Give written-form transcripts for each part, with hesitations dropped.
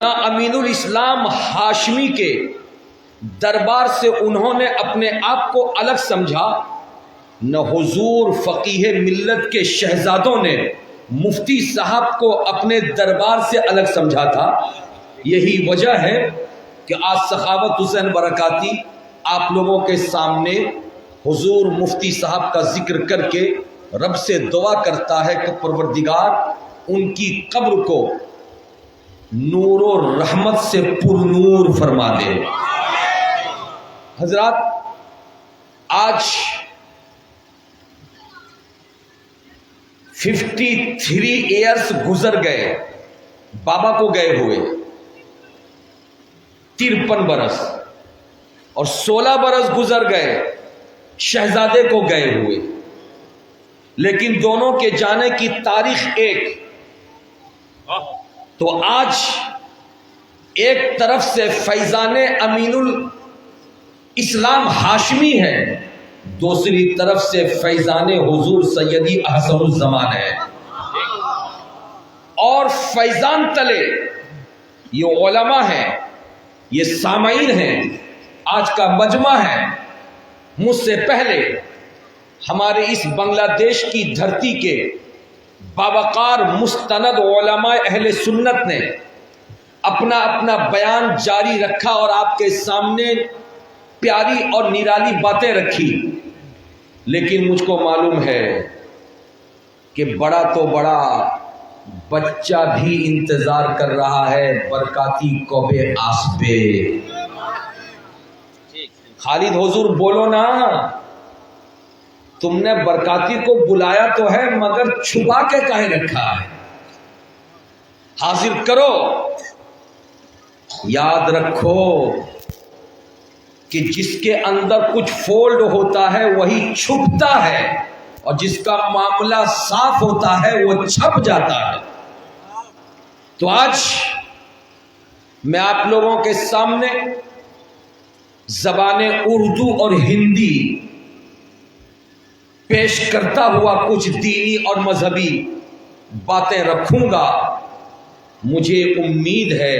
امین الاسلام ہاشمی کے دربار سے انہوں نے اپنے آپ کو الگ سمجھا، نہ حضور فقیہ ملت کے شہزادوں نے مفتی صاحب کو اپنے دربار سے الگ سمجھا تھا۔ یہی وجہ ہے کہ آج سخاوت حسین برکاتی آپ لوگوں کے سامنے حضور مفتی صاحب کا ذکر کر کے رب سے دعا کرتا ہے کہ پروردگار ان کی قبر کو نور و رحمت سے پر نور فرما دے۔ حضرات، آج 53 ایئرز گزر گئے بابا کو گئے ہوئے، 53 برس، اور 16 برس گزر گئے شہزادے کو گئے ہوئے، لیکن دونوں کے جانے کی تاریخ ایک۔ تو آج ایک طرف سے فیضان امین الاسلام ہاشمی ہے، دوسری طرف سے فیضان حضور سیدی احسن الزمان ہے، اور فیضان تلے یہ علماء ہیں، یہ سامعین ہیں، آج کا مجمع ہے۔ مجھ سے پہلے ہمارے اس بنگلہ دیش کی دھرتی کے باوقار مستند علماء اہل سنت نے اپنا اپنا بیان جاری رکھا اور آپ کے سامنے پیاری اور نرالی باتیں رکھی، لیکن مجھ کو معلوم ہے کہ بڑا تو بڑا بچہ بھی انتظار کر رہا ہے برکاتی کوبے آسبے۔ خالد حضور بولو نا، تم نے برکاتی کو بلایا تو ہے مگر چھپا کے کہیں رکھا ہے؟ حاضر کرو۔ یاد رکھو کہ جس کے اندر کچھ فولڈ ہوتا ہے وہی چھپتا ہے، اور جس کا معاملہ صاف ہوتا ہے وہ چھپ جاتا ہے۔ تو آج میں آپ لوگوں کے سامنے زبان اردو اور ہندی پیش کرتا ہوا کچھ دینی اور مذہبی باتیں رکھوں گا۔ مجھے امید ہے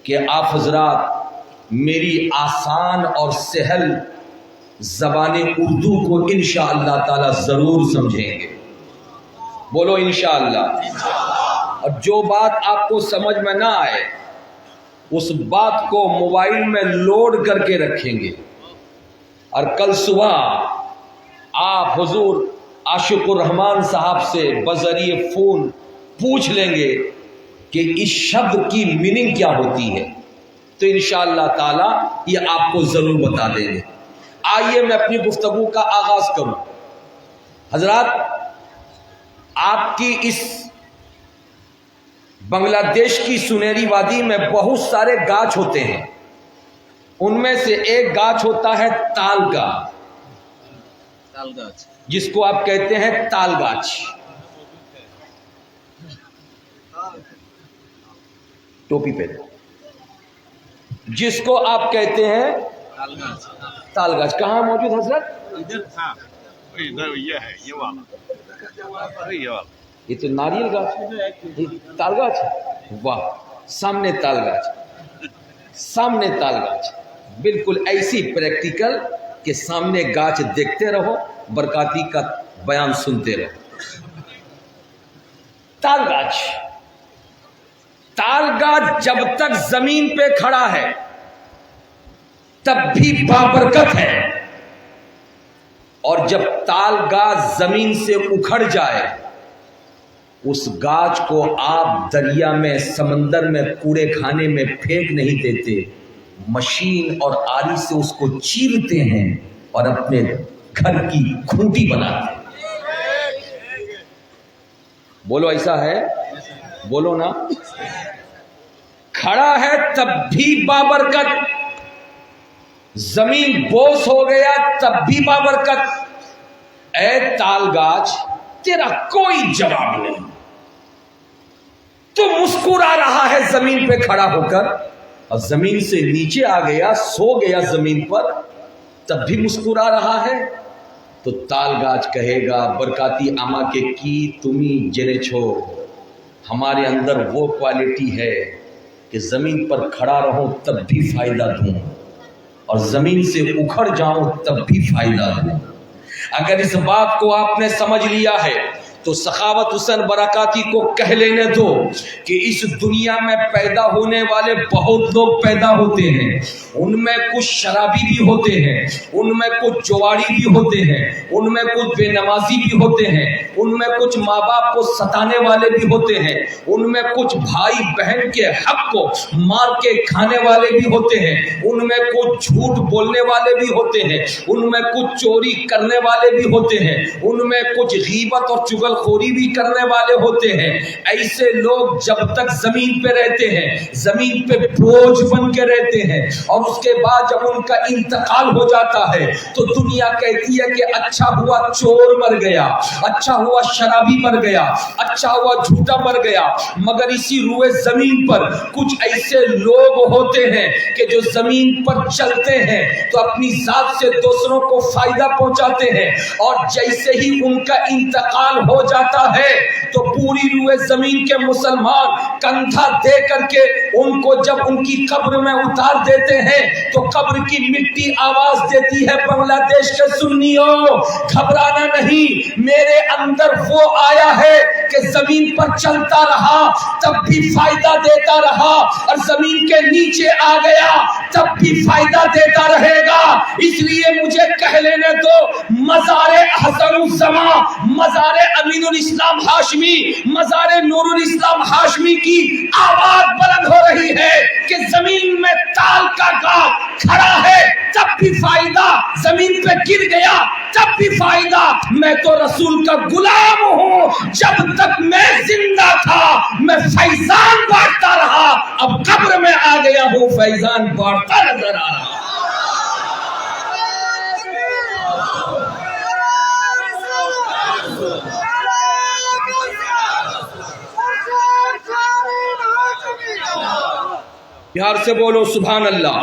کہ آپ حضرات میری آسان اور سہل زبان اردو کو انشاءاللہ تعالی ضرور سمجھیں گے۔ بولو انشاءاللہ۔ اور جو بات آپ کو سمجھ میں نہ آئے اس بات کو موبائل میں لوڈ کر کے رکھیں گے، اور کل صبح آپ حضور عاشق الرحمان صاحب سے بذریعہ فون پوچھ لیں گے کہ اس شبد کی میننگ کیا ہوتی ہے، تو انشاءاللہ تعالی یہ آپ کو ضرور بتا دیں گے۔ آئیے میں اپنی گفتگو کا آغاز کروں۔ حضرات، آپ کی اس بنگلہ دیش کی سنہری وادی میں بہت سارے گاچھ ہوتے ہیں، ان میں سے ایک گاچھ ہوتا ہے تال گاچھ، جس کو آپ کہتے ہیں تال گاچھ۔ ٹوپی پہ جس کو آپ کہتے ہیں تال گاچھ کہاں موجود حضرت؟ یہ تو ناریل گاچھ ہے، تال گاچھ ہے۔ واہ، سامنے تال گاچھ، سامنے تال گاچھ، بالکل ایسی پریکٹیکل کہ سامنے گاچھ دیکھتے رہو، برکاتی کا بیان سنتے رہو۔ تال گاچھ، تال گاچھ جب تک زمین پہ کھڑا ہے تب بھی بابرکت ہے، اور جب تال گاچھ زمین سے اکھڑ جائے اس گاچھ کو آپ دریا میں، سمندر میں، کوڑے خانے میں پھینک نہیں دیتے، مشین اور آری سے اس کو چیرتے ہیں اور اپنے گھر کی کھوٹی بناتے ہیں۔ بولو ایسا ہے؟ بولو نا۔ کھڑا ہے تب بھی بابرکت، زمین بوس ہو گیا تب بھی بابرکت۔ اے تال گاچھ، تیرا کوئی جواب نہیں، تو مسکرا رہا ہے زمین پہ کھڑا ہو کر، اور زمین سے نیچے آ گیا، سو گیا زمین پر، تب بھی مسکرا رہا ہے۔ تو تال گاچھ کہے گا برکاتی آما کے کی تمہیں جنے چھو، ہمارے اندر وہ کوالٹی ہے کہ زمین پر کھڑا رہوں تب بھی فائدہ دوں اور زمین سے اکھڑ جاؤں تب بھی فائدہ دوں۔ اگر اس بات کو آپ نے سمجھ لیا ہے تو سخاوت حسین برکاتی کو کہہ لینے دو کہ اس دنیا میں پیدا ہونے والے بہت لوگ پیدا ہوتے ہیں، ان میں کچھ شرابی بھی ہوتے ہیں، ان میں کچھ جواڑی بھی ہوتے ہیں، ان میں کچھ بے نمازی بھی ہوتے ہیں، ان میں کچھ ماں باپ کو ستانے والے بھی ہوتے ہیں، ان میں کچھ بھائی بہن کے حق کو مار کے کھانے والے بھی ہوتے ہیں، ان میں کچھ جھوٹ بولنے والے بھی ہوتے ہیں، ان میں کچھ چوری کرنے والے بھی ہوتے ہیں، ان میں کچھ غیبت اور چغل خوری بھی کرنے والے ہوتے ہیں۔ ایسے لوگ جب تک زمین پہ رہتے ہیں زمین پہ بوجھ بن کے رہتے ہیں، اور اس کے بعد جب ان کا انتقال ہو جاتا ہے تو دنیا کہتی ہے کہ اچھا ہوا چور مر گیا، اچھا ہوا شرابی مر گیا، اچھا ہوا جھوٹا مر گیا۔ مگر اسی روئے زمین پر کچھ ایسے لوگ ہوتے ہیں کہ جو زمین پر چلتے ہیں تو اپنی ذات سے دوسروں کو فائدہ پہنچاتے ہیں، اور جیسے ہی ان کا انتقال ہو جاتا ہے تو پوری روئے زمین کے مسلمان کندھا دے کر کے ان کو جب ان کی قبر میں اتار دیتے ہیں تو قبر کی مٹی آواز دیتی ہے، بنگلہ دیش کے سنیوں گھبرانا نہیں، میرے اندر وہ آیا ہے کہ زمین پر چلتا رہا تب بھی فائدہ دیتا رہا، اور زمین کے نیچے آ گیا تب بھی فائدہ دیتا رہے گا۔ اس لیے مجھے کہہ لینے دو، مزار احسن الزمان، مزار امین الاسلام ہاشمی، مزار نور الاسلام ہاشمی کی آواز بلند ہو رہی ہے کہ زمین میں تال کا گاہ کھڑا ہے تب بھی فائدہ، زمین پہ گر گیا تب بھی فائدہ۔ میں تو رسول کا غلام ہوں، جب تک میں زندہ تھا میں فیضان بانٹتا رہا، اب قبر میں آ گیا ہوں فیضان بانٹتا نظر آ رہا۔ پیار سے بولو سبحان اللہ۔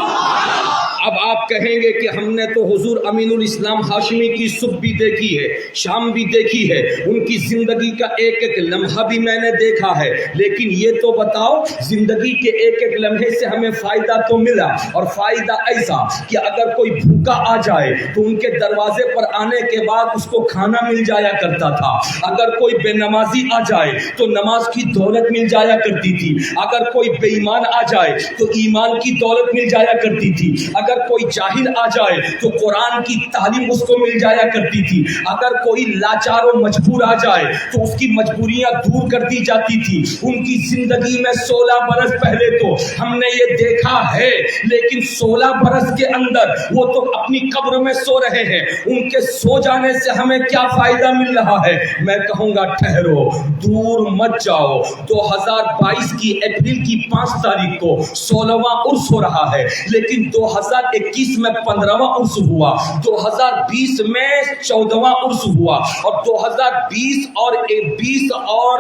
اب آپ کہیں گے کہ ہم نے تو حضور امین الاسلام ہاشمی کی صبح بھی دیکھی ہے، شام بھی دیکھی ہے، ان کی زندگی کا ایک ایک لمحہ بھی میں نے دیکھا ہے، لیکن یہ تو بتاؤ زندگی کے ایک ایک لمحے سے ہمیں فائدہ تو ملا، اور فائدہ ایسا کہ اگر کوئی بھوکا آ جائے تو ان کے دروازے پر آنے کے بعد اس کو کھانا مل جایا کرتا تھا، اگر کوئی بے نمازی آ جائے تو نماز کی دولت مل جایا کرتی تھی، اگر کوئی بے ایمان آ جائے تو ایمان کی دولت مل جایا کرتی تھی، اگر کوئی جاہل آ جائے تو قرآن کی تعلیم اس کو مل جایا کرتی تھی، اگر کوئی لاچار و مجبور آ جائے تو اس کی مجبوریاں دور کر دی جاتی تھی۔ ان کی زندگی میں 16 برس پہلے تو ہم نے یہ دیکھا ہے، لیکن 16 برس کے اندر وہ تو اپنی قبر میں سو رہے ہیں، ان کے سو جانے سے ہمیں کیا فائدہ مل رہا ہے؟ میں کہوں گا ٹھہرو، دور مت جاؤ۔ 2022 کی اپریل کی 5 تاریخ کو 16واں عرس ہو رہا ہے، لیکن 2021 میں 15واں عرس ہوا، 2020 میں 14واں عرس ہوا، اور 2020 اور 20 اور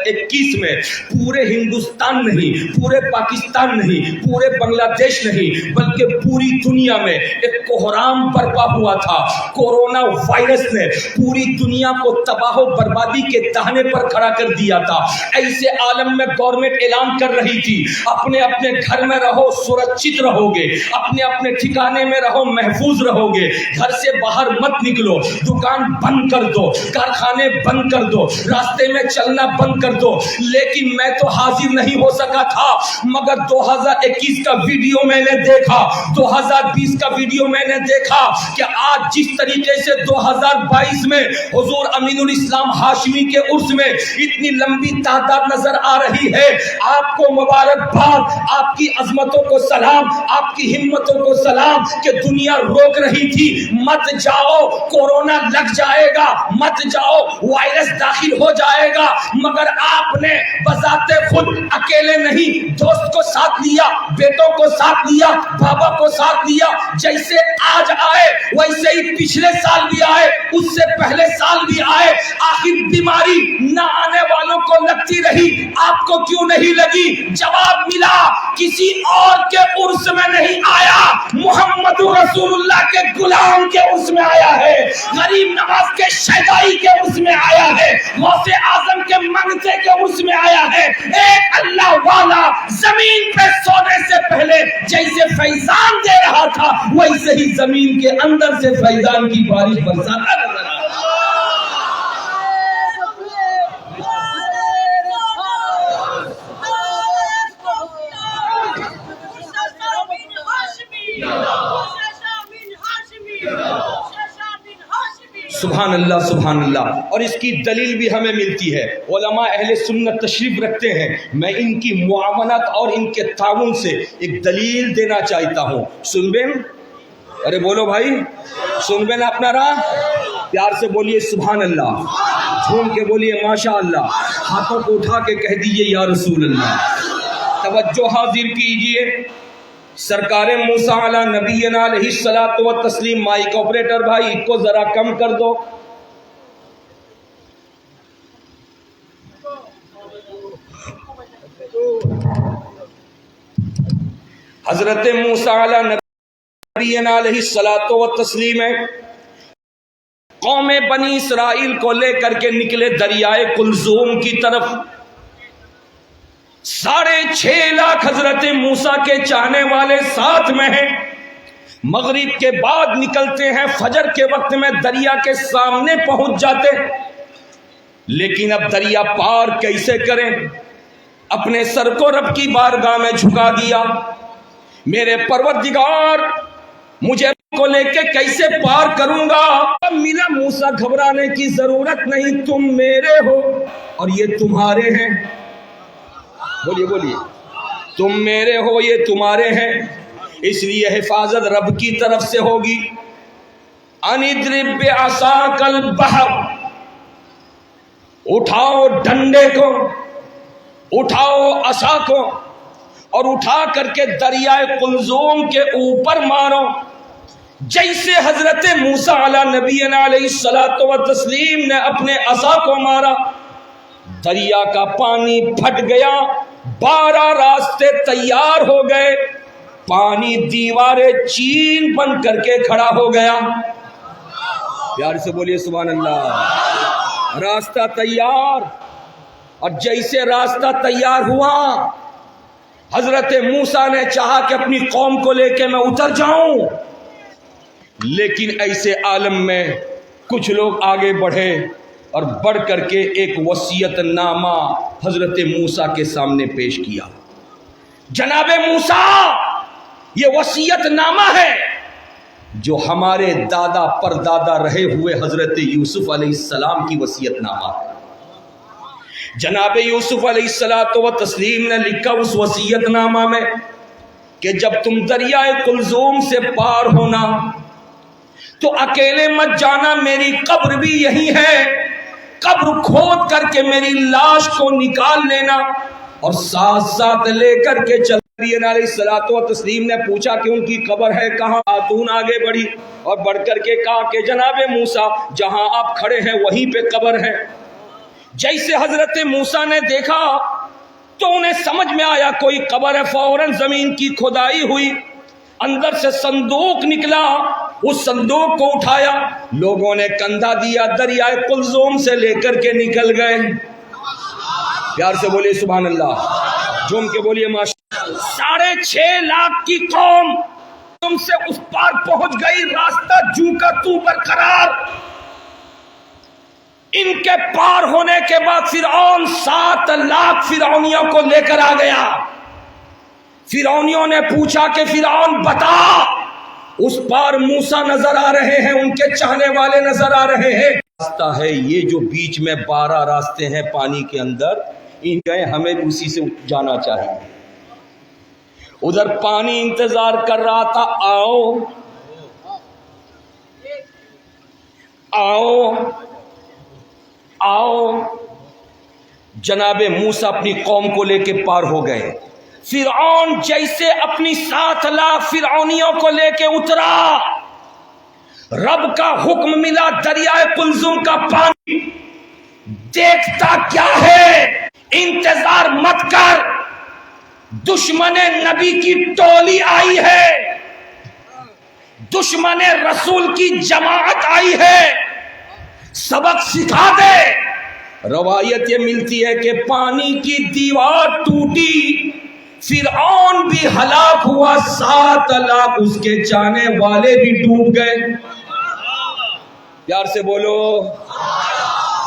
21 میں پورے ہندوستان نہیں، پورے پاکستان نہیں، پورے بنگلہ دیش نہیں، بلکہ پوری دنیا میں ایک کوہرام برپا ہوا تھا۔ کورونا وائرس نے پوری دنیا کو تباہ و بربادی کے دہانے پر کھڑا کر دیا تھا۔ ایسے عالم میں گورنمنٹ اعلان کر رہی تھی اپنے اپنے گھر میں رہو، سرکشت رہو گے، اپنے اپنے ٹھکانے میں رہو، محفوظ رہو گے، گھر سے باہر مت نکلو، دکان بند کر دو، کارخانے بند کر دو، راستے میں چلنا بند کر دو۔ لیکن میں تو حاضر نہیں ہو سکا تھا، مگر 2021 کا ویڈیو میں نے دیکھا، 2020 کا ویڈیو میں نے دیکھا کہ آج جس طریقے سے 2022 میں حضور امین الاسلام ہاشمی کے عرس میں اتنی لمبی تعداد نظر آ رہی ہے۔ آپ کو مبارکباد، آپ کی عظمتوں کو سلام، آپ کی ہمتوں کو سلام کہ دنیا روک رہی تھی مت جاؤ، کورونا لگ جائے گا، مت جاؤ، وائرس داخل ہو جائے گا، مگر آپ نے بذات خود اکیلے نہیں، دوست کو ساتھ لیا، بیٹوں کو ساتھ لیا، بابا کو ساتھ لیا۔ جیسے آج آئے ویسے ہی پچھلے سال بھی آئے، اس سے پہلے سال بھی آئے۔ آخر بیماری نہ آنے والوں کو لگتی رہی، آپ کو کیوں نہیں لگی؟ جواب ملا کسی اور کے عرس میں نہیں آیا، محمد رسول اللہ کے غلام کے عرس میں آیا ہے، غریب نواز کے شیدائی کے عرس میں آیا ہے، غوث اعظم کے منگتے کے عرس میں آیا ہے۔ ایک اللہ والا زمین پہ سونے سے پہلے جیسے فیضان دے رہا تھا، ویسے ہی زمین کے اندر سے فیضان کی بارش برساتا نظر آ رہا۔ سبحان اللہ سبحان اللہ۔ اور اس کی دلیل بھی ہمیں ملتی ہے، علماء اہل سنت تشریف رکھتے ہیں، میں ان کی معاونت اور ان کے تعاون سے ایک دلیل دینا چاہتا ہوں۔ سن بین، ارے بولو بھائی، سن بین اپنا راہ، پیار سے بولیے سبحان اللہ، جھوم کے بولیے ماشاء اللہ، ہاتھوں کو اٹھا کے کہہ دیجئے یا رسول اللہ۔ توجہ حاضر کیجئے، سرکار موسیٰ علیہ نبینا علیہ الصلوۃ والتسلیم، مائک آپریٹر بھائی کو ذرا کم کر دو۔ حضرت موسیٰ علیہ نبینا علیہ الصلوۃ والتسلیم قوم بنی اسرائیل کو لے کر کے نکلے دریائے کلزوم کی طرف۔ 6.5 لاکھ حضرت موسیٰ کے چاہنے والے ساتھ میں ہیں، مغرب کے بعد نکلتے ہیں، فجر کے وقت میں دریا کے سامنے پہنچ جاتے، لیکن اب دریا پار کیسے کریں؟ اپنے سر کو رب کی بارگاہ میں جھکا دیا، میرے پروردگار مجھے کو لے کے کیسے پار کروں گا؟ اب ملا موسیٰ گھبرانے کی ضرورت نہیں، تم میرے ہو اور یہ تمہارے ہیں۔ بولیے بولیے، تم میرے ہو یہ تمہارے ہیں، اس لیے حفاظت رب کی طرف سے ہوگی۔ اَنِضْرِبْ بِعَصَاكَ الْبَحْرَ، اٹھاؤ ڈنڈے کو، اٹھاؤ عصا کو اور اٹھا کر کے دریائے قلزوم کے اوپر مارو۔ جیسے حضرت موسیٰ علیہ نبینا علیہ الصلوۃ والتسلیم نے اپنے عصا کو مارا، دریا کا پانی پھٹ گیا، 12 راستے تیار ہو گئے، پانی دیواریں چین بن کر کے کھڑا ہو گیا۔ پیار سے بولیے سبحان اللہ۔ راستہ تیار، اور جیسے راستہ تیار ہوا، حضرت موسیٰ نے چاہا کہ اپنی قوم کو لے کے میں اتر جاؤں، لیکن ایسے عالم میں کچھ لوگ آگے بڑھے اور بڑھ کر کے ایک وصیت نامہ حضرت موسیٰ کے سامنے پیش کیا۔ جناب موسیٰ، یہ وصیت نامہ ہے جو ہمارے دادا پر دادا رہے ہوئے حضرت یوسف علیہ السلام کی وصیت نامہ ہے۔ جناب یوسف علیہ الصلوۃ والتسلیم نے لکھا اس وصیت نامہ میں کہ جب تم دریائے کلزوم سے پار ہونا تو اکیلے مت جانا، میری قبر بھی یہی ہے، قبر کھود کر کے میری لاش کو نکال لینا اور ساتھ ساتھ لے کر کے چل۔ نبی علیہ الصلوۃ والتسلیم نے پوچھا کہ ان کی قبر ہے کہاں؟ خاتون آگے بڑھی اور بڑھ کر کے کہا کہ جناب موسیٰ، جہاں آپ کھڑے ہیں وہیں پہ قبر ہے۔ جیسے حضرت موسیٰ نے دیکھا تو انہیں سمجھ میں آیا کوئی قبر ہے، فوراً زمین کی کھدائی ہوئی، اندر سے صندوق نکلا، اس صندوق کو اٹھایا، لوگوں نے کندھا دیا، دریائے قلزوم سے لے کر کے نکل گئے۔ پیار سے بولیے سبحان اللہ، جھوم کے بولیے ماشاءاللہ۔ 6.5 لاکھ کی قوم تم سے اس پار پہنچ گئی، راستہ جو کا تو برقرار۔ ان کے پار ہونے کے بعد فرعون 7 لاکھ فرعونیوں کو لے کر آ گیا۔ فرعونیوں نے پوچھا کہ فرعون بتا، اس پار موسیٰ نظر آ رہے ہیں، ان کے چاہنے والے نظر آ رہے ہیں، راستہ ہے یہ جو بیچ میں 12 راستے ہیں پانی کے اندر، ان گئے، ہمیں اسی سے جانا چاہیے۔ ادھر پانی انتظار کر رہا تھا، آؤ آؤ آؤ۔ جناب موسیٰ اپنی قوم کو لے کے پار ہو گئے۔ فرعون جیسے اپنی 7 لاکھ فرعونیوں کو لے کے اترا، رب کا حکم ملا، دریائے قلزم کا پانی دیکھتا کیا ہے، انتظار مت کر، دشمن نبی کی ٹولی آئی ہے، دشمن رسول کی جماعت آئی ہے، سبق سکھا دے۔ روایت یہ ملتی ہے کہ پانی کی دیوار ٹوٹی، فرعون بھی ہلاک ہوا، 7 لاکھ اس کے چاہنے والے بھی ڈوب گئے۔ پیار سے بولو۔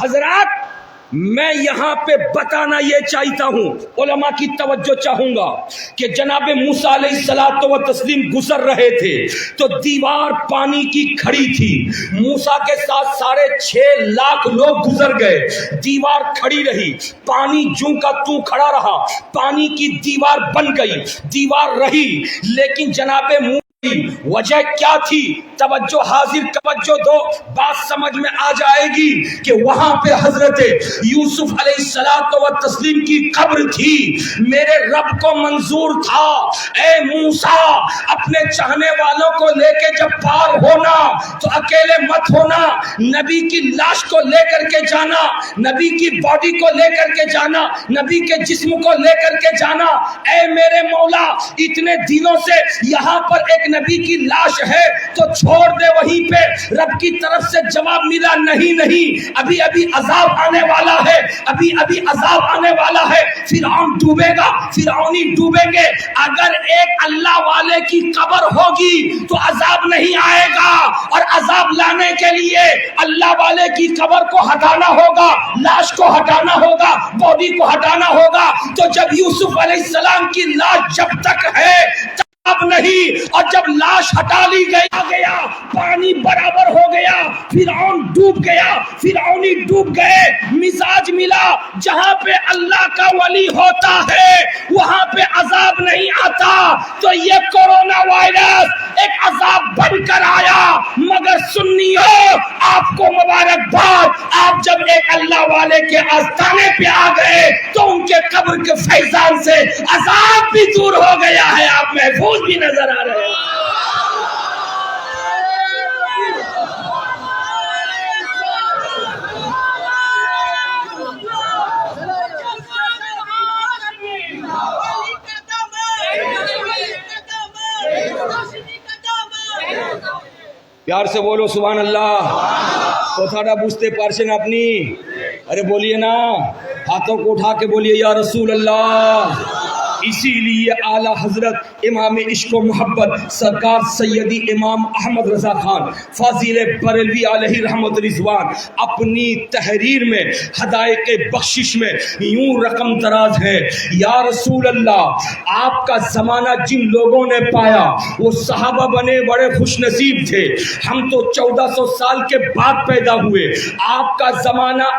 حضرات میں یہاں پہ بتانا یہ چاہتا ہوں، علماء کی توجہ چاہوں گا کہ جناب موسیٰ علیہ الصلوۃ والتسلیم گزر رہے تھے تو دیوار پانی کی کھڑی تھی، موسیٰ کے ساتھ 6.5 لاکھ لوگ گزر گئے، دیوار کھڑی رہی، پانی جوں کا توں کھڑا رہا، پانی کی دیوار بن گئی، دیوار رہی، لیکن جناب وجہ کیا تھی؟ توجہ حاضر توجہ دو، بات سمجھ میں آ جائے گی کہ وہاں پہ حضرت یوسف علیہ الصلوۃ والتسلیم کی قبر تھی۔ میرے رب کو منظور تھا، اے موسیٰ اپنے چاہنے والوں کو لے کے جب پار ہونا تو اکیلے مت ہونا، نبی کی لاش کو لے کر کے جانا، نبی کی باڈی کو لے کر کے جانا، نبی کے جسم کو لے کر کے جانا۔ اے میرے مولا اتنے دنوں سے یہاں پر ایک نبی کی لاش ہے تو چھوڑ دے وہیں پہ۔ رب کی طرف سے جواب ملا، نہیں، ابھی عذاب آنے والا ہے، ابھی عذاب آنے والا ہے، فرعون ڈوبے گا، فرعونی ڈوبیں گے۔ اگر ایک اللہ والے کی قبر ہوگی تو عذاب نہیں آئے گا، اور عذاب لانے کے لیے اللہ والے کی قبر کو ہٹانا ہوگا، لاش کو ہٹانا ہوگا، باڈی کو ہٹانا ہوگا۔ تو جب یوسف علیہ السلام کی لاش جب تک ہے اب نہیں، اور جب لاش ہٹا لی گیا، پانی برابر ہو گیا، فرعون ڈوب گیا، فرعونی ڈوب گئے، مزاج ملا۔ جہاں پہ اللہ کا ولی ہوتا ہے وہاں پہ عذاب نہیں آتا۔ تو یہ کورونا وائرس ایک عذاب بن کر آیا، مگر سنیو آپ کو مبارکباد، آپ جب ایک اللہ والے کے آستانے پہ آ گئے تو ان کے قبر کے فیضان سے عذاب بھی دور ہو گیا ہے، آپ محفوظ بھی نظر آ رہے ہیں۔ پیار سے بولو سبحان اللہ۔ تو تھوڑا بوجھتے پارشن اپنی، ارے بولیے نا، ہاتھوں کو اٹھا کے بولیے یا رسول اللہ۔ اسی لیے اعلیٰ حضرت امام عشق و محبت سرکار سیدی امام احمد رضا خان فاضل بریلوی علیہ رحمت رضوان اپنی تحریر میں حدائق بخشش میں یوں رقم دراز ہے، یا رسول اللہ آپ کا زمانہ جن لوگوں نے پایا وہ صحابہ بنے بڑے خوش نصیب تھے، ہم تو 1400 سال کے بعد پیدا ہوئے، آپ کا زمانہ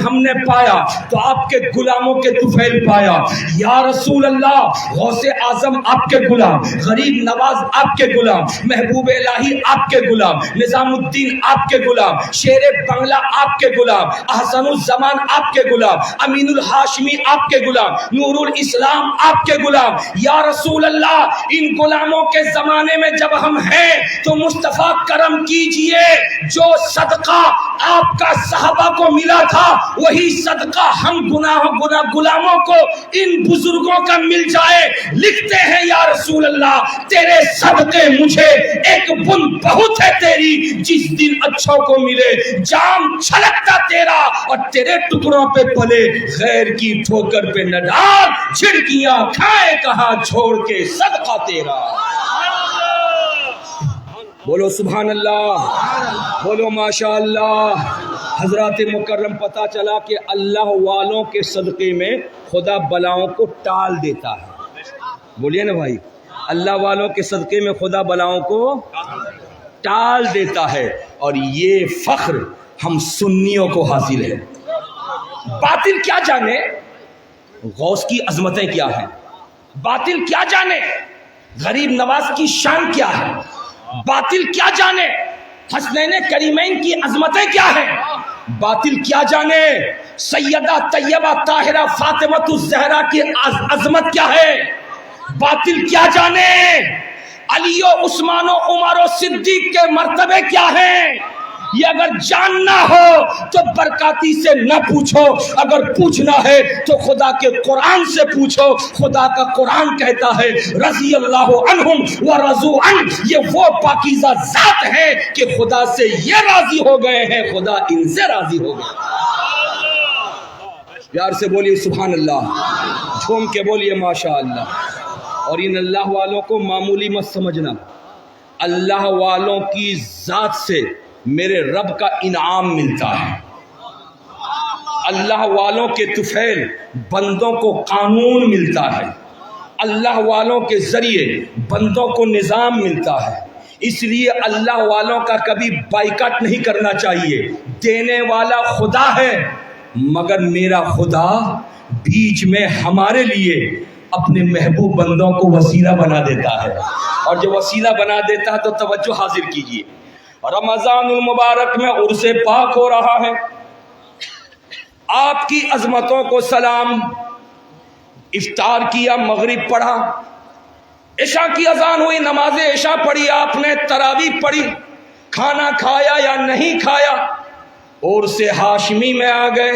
ہم نے پایا تو آپ کے غلاموں کے طفیل پایا، یا رسول اللہ غوث اعظم آپ کے غلام، غریب نواز آپ کے غلام، محبوب الہی آپ کے غلام، نظام الدین آپ کے غلام، شیر بنگلہ آپ کے غلام، احسن الزمان آپ کے غلام، امین الہاشمی آپ کے غلام، نور الاسلام آپ کے غلام۔ یا رسول اللہ ان غلاموں کے زمانے میں جب ہم ہیں تو مصطفیٰ کرم کیجئے، جو صدقہ آپ کا صحابہ کو ملا تھا وہی صدقہ ہم غلاموں کو ان بزرگوں کا مل جائے۔ لکھتے ہیں یا رسول اللہ تیرے صدقے مجھے ایک بن بہت ہے تیری، جس دن اچھوں کو ملے جام چھلکتا تیرا، اور تیرے ٹکڑوں پہ پلے غیر کی ٹھوکر پہ نہ ڈال، چھڑکیاں کھائے کہاں چھوڑ کے صدقہ تیرا۔ بولو سبحان اللہ، بولو ماشاء اللہ۔ حضرات مکرم پتہ چلا کہ اللہ والوں کے صدقے میں خدا بلاؤں کو ٹال دیتا ہے۔ بولیے نا بھائی، اللہ والوں کے صدقے میں خدا بلاؤں کو ٹال دیتا ہے، اور یہ فخر ہم سنیوں کو حاصل ہے۔ باطل کیا جانے غوث کی عظمتیں کیا ہیں، باطل کیا جانے غریب نواز کی شان کیا ہے، باطل کیا جانے حسنین کریمین کی عظمتیں کیا ہیں، باطل کیا جانے سیدہ طیبہ طاہرہ فاطمہ الزہرا کی عظمت کیا ہے، باطل کیا جانے علی و عثمان و عمر و صدیق کے مرتبے کیا ہیں، یہ اگر جاننا ہو تو برکاتی سے نہ پوچھو، اگر پوچھنا ہے تو خدا کے قرآن سے پوچھو۔ خدا کا قرآن کہتا ہے رضی اللہ عنہم ورضوا عنہ، یہ وہ پاکیزہ ذات ہے کہ خدا سے یہ راضی ہو گئے ہیں، خدا ان سے راضی ہو گئے۔ پیار سے بولیے سبحان اللہ، جھوم کے بولیے ماشاء اللہ۔ اور ان اللہ والوں کو معمولی مت سمجھنا، اللہ والوں کی ذات سے میرے رب کا انعام ملتا ہے۔ اللہ والوں کے طفیل بندوں کو قانون ملتا ہے، اللہ والوں کے ذریعے بندوں کو نظام ملتا ہے۔ اس لیے اللہ والوں کا کبھی بائیکاٹ نہیں کرنا چاہیے۔ دینے والا خدا ہے، مگر میرا خدا بیچ میں ہمارے لیے اپنے محبوب بندوں کو وسیلہ بنا دیتا ہے، اور جو وسیلہ بنا دیتا ہے تو توجہ حاضر کیجیے۔ رمضان المبارک میں عرس پاک ہو رہا ہے، آپ کی عظمتوں کو سلام۔ افطار کیا، مغرب پڑھا، عشاء کی اذان ہوئی، نماز عشاء پڑھی، آپ نے تراویح پڑھی، کھانا کھایا یا نہیں کھایا، عرس ہاشمی میں آ گئے۔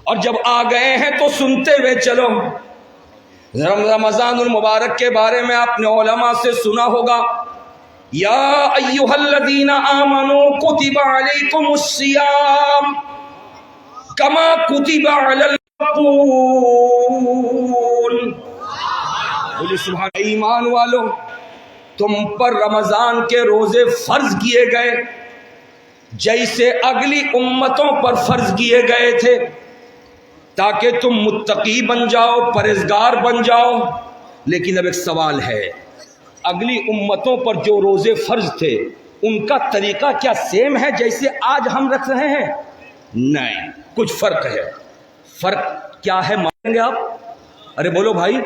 اور جب آ گئے ہیں تو سنتے ہوئے چلو۔ رمضان المبارک کے بارے میں آپ نے علماء سے سنا ہوگا، یا ایھا الذین آمنوا کتب علیکم الصیام کما کتب علی المقون۔ بولیے سبحان اللہ۔ ایمان والو، تم پر رمضان کے روزے فرض کیے گئے جیسے اگلی امتوں پر فرض کیے گئے تھے، تاکہ تم متقی بن جاؤ، پرہیزگار بن جاؤ۔ لیکن اب ایک سوال ہے، اگلی امتوں پر جو روزے فرض تھے ان کا طریقہ کیا سیم ہے جیسے آج ہم رکھ رہے ہیں؟ نہیں، کچھ فرق ہے۔ فرق کیا ہے مانیں گے آپ؟ ارے بولو بھائی،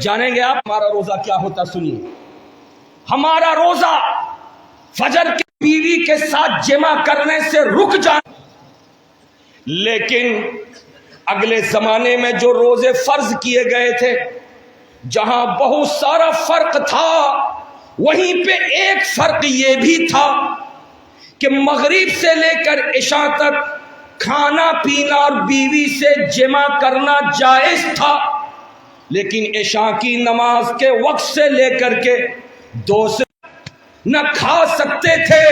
جانیں گے آپ؟ ہمارا روزہ کیا ہوتا سنیے۔ ہمارا روزہ فجر کی بیوی کے ساتھ جمع کرنے سے رک جانا، لیکن اگلے زمانے میں جو روزے فرض کیے گئے تھے، جہاں بہت سارا فرق تھا، وہیں پہ ایک فرق یہ بھی تھا کہ مغرب سے لے کر عشاء تک کھانا پینا اور بیوی سے جمع کرنا جائز تھا، لیکن عشاء کی نماز کے وقت سے لے کر کے دوسرے نہ کھا سکتے تھے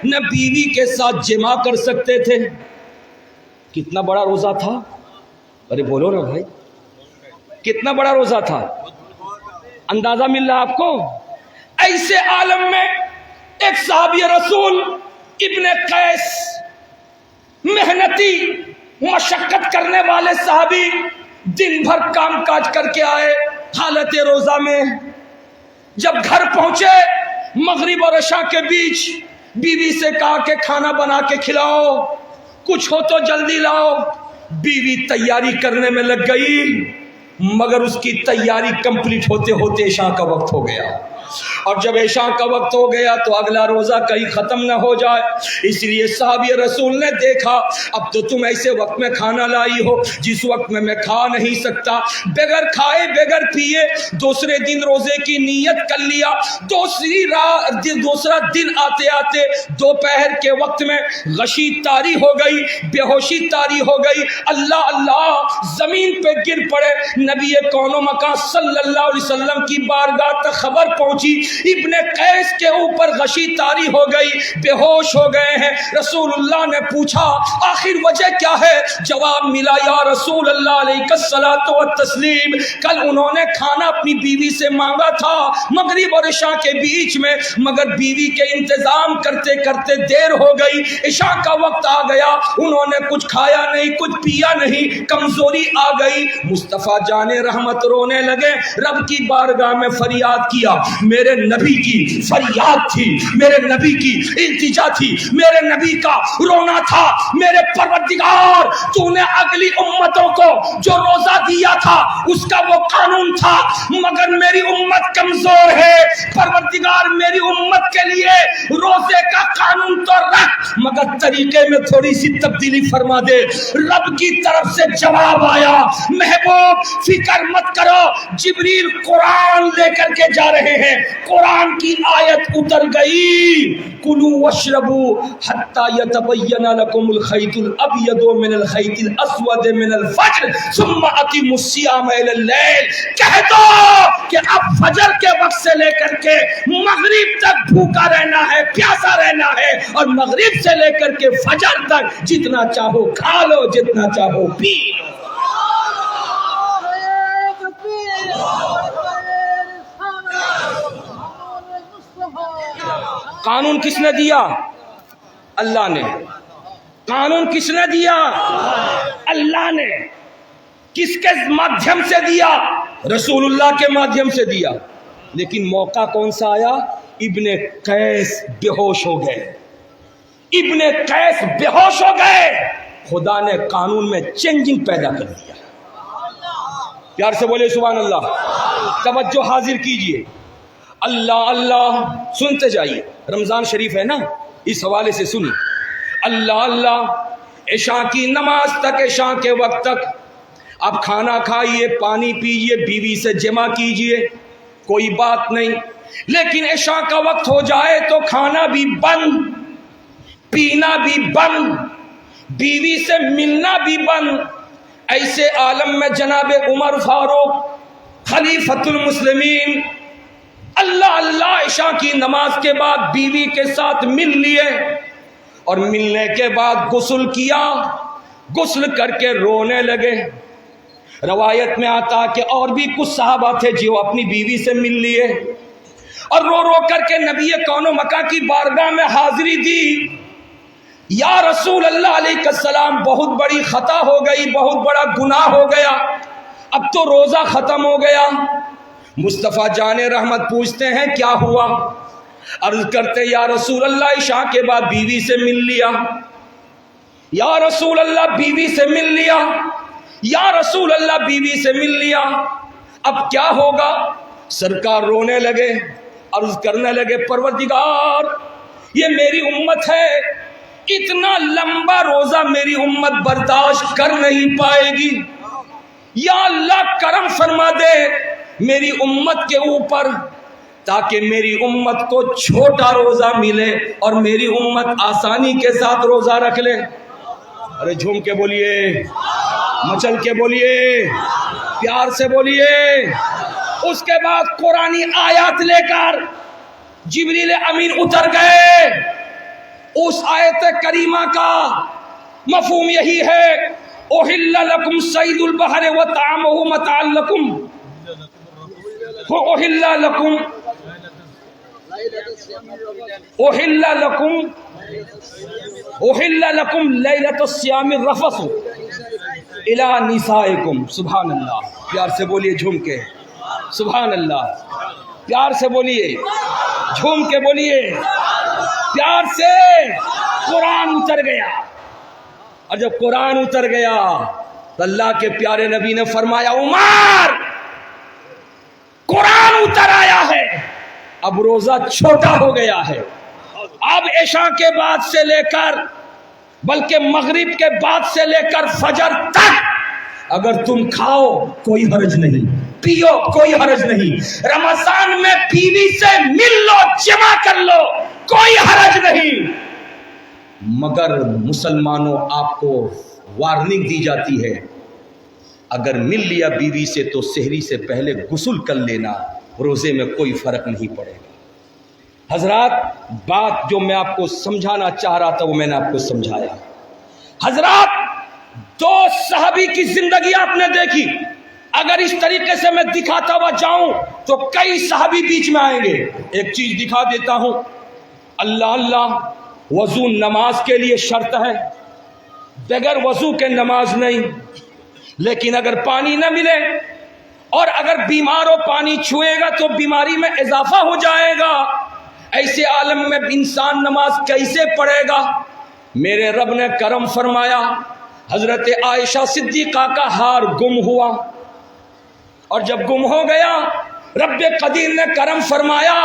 نہ بیوی کے ساتھ جمع کر سکتے تھے۔ کتنا بڑا روزہ تھا؟ ارے بولو نا بھائی، کتنا بڑا روزہ تھا؟ اندازہ مل رہا آپ کو؟ ایسے عالم میں ایک صحابی رسول ابن قیس، محنتی مشقت کرنے والے صحابی، دن بھر کام کاج کر کے آئے حالت روزہ میں، جب گھر پہنچے مغرب اور عشاء کے بیچ بیوی سے کہا کہ کھانا بنا کے کھلاؤ، کچھ ہو تو جلدی لاؤ۔ بیوی تیاری کرنے میں لگ گئی، مگر اس کی تیاری کمپلیٹ ہوتے ہوتے عشاء کا وقت ہو گیا، اور جب عشاء کا وقت ہو گیا تو اگلا روزہ کہیں ختم نہ ہو جائے، اس لیے صحابی رسول نے دیکھا اب تو تم ایسے وقت میں کھانا لائی ہو جس وقت میں کھا نہیں سکتا، بغیر کھائے بغیر پیے دوسرے دن روزے کی نیت کر لیا۔ دوسرا دن آتے آتے دوپہر کے وقت میں غشی طاری ہو گئی، بے ہوشی طاری ہو گئی، اللہ اللہ زمین پہ گر پڑے۔ نبی کون و مکان صلی اللہ علیہ وسلم کی بارگاہ تک خبر پہنچی، ابن قیس کے اوپر غشی طاری ہو گئی، بے ہوش ہو گئے ہیں۔ رسول اللہ نے پوچھا آخر وجہ کیا ہے؟ جواب ملا یا رسول اللہ علیہ الصلوۃ والتسلیم، کل انہوں نے کھانا اپنی بیوی سے مانگا تھا مغرب اور عشاء کے بیچ میں، مگر بیوی کے انتظام کرتے کرتے دیر ہو گئی، عشاء کا وقت آ گیا، انہوں نے کچھ کھایا نہیں، کچھ پیا نہیں، کمزوری آ گئی۔ مصطفیٰ جان رحمت رونے لگے، رب کی بارگاہ میں فریاد کیا، میرے نبی کی فریاد تھی، میرے نبی کی التجا تھی، میرے نبی کا رونا تھا، میرے پروردگار تو نے اگلی امتوں کو جو روزہ دیا تھا اس کا وہ قانون تھا، مگر میری امت کمزور ہے، پروردگار میری امت کے لیے روزے کا قانون تو رکھ مگر طریقے میں تھوڑی سی تبدیلی فرما دے۔ رب کی طرف سے جواب آیا، محبوب فکر مت کرو، جبریل قرآن لے کر کے جا رہے ہیں، قرآن کی آیت اتر گئی، کلوا واشربوا حتی یتبین لکم الخیط الابیض من الخیط الاسود من الفجر ثم اتموا الصیام الی اللیل، کہہ دو کہ اب فجر کے وقت سے لے کر کے مغرب تک بھوکا رہنا ہے، پیاسا رہنا ہے، اور مغرب سے لے کر کے فجر تک جتنا چاہو کھا لو، جتنا چاہو پی لو۔ قانون کس نے دیا؟ اللہ نے۔ قانون کس نے دیا؟ اللہ نے۔ کس کے مادھیم سے دیا؟ رسول اللہ کے مادھیم سے دیا۔ لیکن موقع کون سا آیا؟ ابن قیس بے ہوش ہو گئے، ابن قیس بے ہوش ہو گئے، خدا نے قانون میں چینجنگ پیدا کر دیا۔ پیار سے بولے سبحان اللہ۔ توجہ حاضر کیجئے، اللہ اللہ سنتے جائیے، رمضان شریف ہے نا، اس حوالے سے سنی۔ اللہ اللہ عشاء کی نماز تک، عشاء کے وقت تک اب کھانا کھائیے، پانی پیجئے، بیوی سے جمع کیجئے، کوئی بات نہیں۔ لیکن عشاء کا وقت ہو جائے تو کھانا بھی بند، پینا بھی بند، بیوی سے ملنا بھی بند۔ ایسے عالم میں جناب عمر فاروق خلیفۃ المسلمین اللہ اللہ عشاء کی نماز کے بعد بیوی کے ساتھ مل لیے، اور ملنے کے بعد غسل کیا، غسل کر کے رونے لگے۔ روایت میں آتا کہ اور بھی کچھ صحابہ تھے جو اپنی بیوی سے مل لیے اور رو رو کر کے نبی کون و مکہ کی بارگاہ میں حاضری دی۔ یا رسول اللہ علیہ السلام، بہت بڑی خطا ہو گئی، بہت بڑا گناہ ہو گیا، اب تو روزہ ختم ہو گیا۔ مصطفیٰ جان رحمت پوچھتے ہیں کیا ہوا؟ عرض کرتے یا رسول اللہ عشاء کے بعد بیوی سے مل لیا، یا رسول اللہ بیوی سے مل لیا، یا رسول اللہ بیوی سے مل لیا، اب کیا ہوگا؟ سرکار رونے لگے، عرض کرنے لگے پروردگار یہ میری امت ہے، اتنا لمبا روزہ میری امت برداشت کر نہیں پائے گی، یا اللہ کرم فرما دے میری امت کے اوپر، تاکہ میری امت کو چھوٹا روزہ ملے اور میری امت آسانی کے ساتھ روزہ رکھ لے۔ ارے جھوم کے بولیے، مچل کے بولیے، پیار سے بولیے۔ اس کے بعد قرآنی آیات لے کر جبریل امین اتر گئے۔ اس آیت کریمہ کا مفہوم یہی ہے، احل لکم صید البحر وطعامہ متاعا لکم، احل لکم لیلۃ الصیام الرفث الی نسائکم۔ سبحان اللہ، پیار سے بولیے جھوم کے، سبحان اللہ، پیار سے بولیے، جھوم کے بولیے، پیار سے۔ قرآن اتر گیا، اور جب قرآن اتر گیا تو اللہ کے پیارے نبی نے فرمایا عمر قرآن اتر آیا ہے، اب روزہ چھوٹا ہو گیا ہے، اب عشاء کے بعد سے لے کر بلکہ مغرب کے بعد سے لے کر فجر تک اگر تم کھاؤ کوئی حرج نہیں، پیو کوئی حرج نہیں، رمضان میں بیوی سے مل لو، جمع کر لو، کوئی حرج نہیں۔ مگر مسلمانوں آپ کو وارننگ دی جاتی ہے، اگر مل لیا بیوی سے تو سحری سے پہلے غسل کر لینا، روزے میں کوئی فرق نہیں پڑے گا۔ حضرات بات جو میں آپ کو سمجھانا چاہ رہا تھا وہ میں نے آپ کو سمجھایا۔ حضرات دو صحابی کی زندگی آپ نے دیکھی، اگر اس طریقے سے میں دکھاتا ہوا جاؤں تو کئی صحابی بیچ میں آئیں گے۔ ایک چیز دکھا دیتا ہوں، اللہ اللہ وضو نماز کے لیے شرط ہے، بغیر وضو کے نماز نہیں۔ لیکن اگر پانی نہ ملے اور اگر بیمار ہو پانی چھوئے گا تو بیماری میں اضافہ ہو جائے گا، ایسے عالم میں انسان نماز کیسے پڑھے گا؟ میرے رب نے کرم فرمایا، حضرت عائشہ صدیقہ کا ہار گم ہوا، اور جب گم ہو گیا رب قدیر نے کرم فرمایا،